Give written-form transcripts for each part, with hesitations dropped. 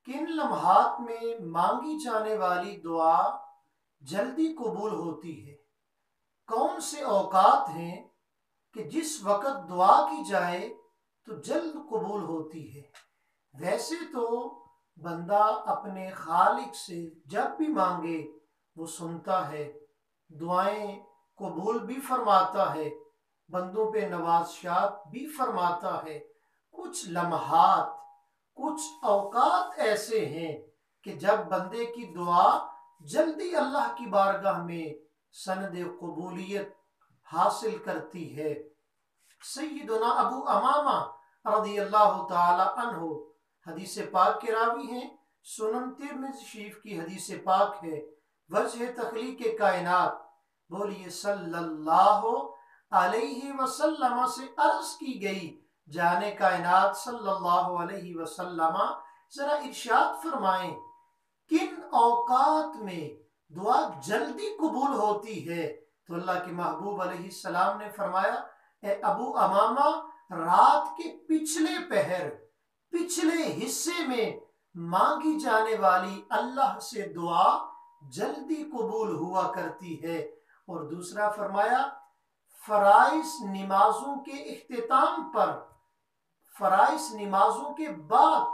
کن لمحات میں مانگی جانے والی دعا جلدی قبول ہوتی ہے؟ کون سے اوقات ہیں کہ جس وقت دعا کی جائے تو جلد قبول ہوتی ہے؟ ویسے تو بندہ اپنے خالق سے جب بھی مانگے وہ سنتا ہے، دعائیں قبول بھی فرماتا ہے، بندوں پہ نوازشات بھی فرماتا ہے۔ کچھ لمحات، کچھ اوقات ایسے ہیں کہ جب بندے کی دعا جلدی اللہ کی بارگاہ میں سند قبولیت حاصل کرتی ہے۔ سیدنا ابو امامہ رضی اللہ تعالی عنہ حدیث پاک کے راوی ہیں، سنن ترمذی شریف کی حدیث پاک ہے۔ وجہ تخلیق کائنات بولیے صلی اللہ علیہ وسلم سے عرض کی گئی، جانے کائنات صلی اللہ علیہ وسلم ذرا ارشاد فرمائیں کن اوقات میں دعا جلدی قبول ہوتی ہے؟ تو اللہ کے محبوب علیہ السلام نے فرمایا، اے ابو امامہ، رات کے پچھلے پہر، پچھلے حصے میں مانگی جانے والی اللہ سے دعا جلدی قبول ہوا کرتی ہے۔ اور دوسرا فرمایا، فرائض نمازوں کے اختتام پر، فرائض نمازوں کے بعد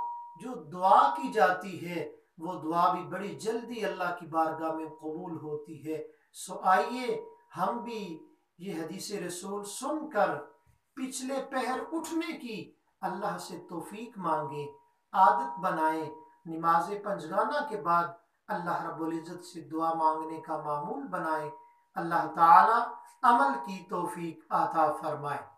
جو دعا کی جاتی ہے وہ دعا بھی بڑی جلدی اللہ کی بارگاہ میں قبول ہوتی ہے۔ سو آئیے ہم بھی یہ حدیث رسول سن کر پچھلے پہر اٹھنے کی اللہ سے توفیق مانگیں، عادت بنائیں، نماز پنجگانہ کے بعد اللہ رب العزت سے دعا مانگنے کا معمول بنائیں۔ اللہ تعالی عمل کی توفیق عطا فرمائے۔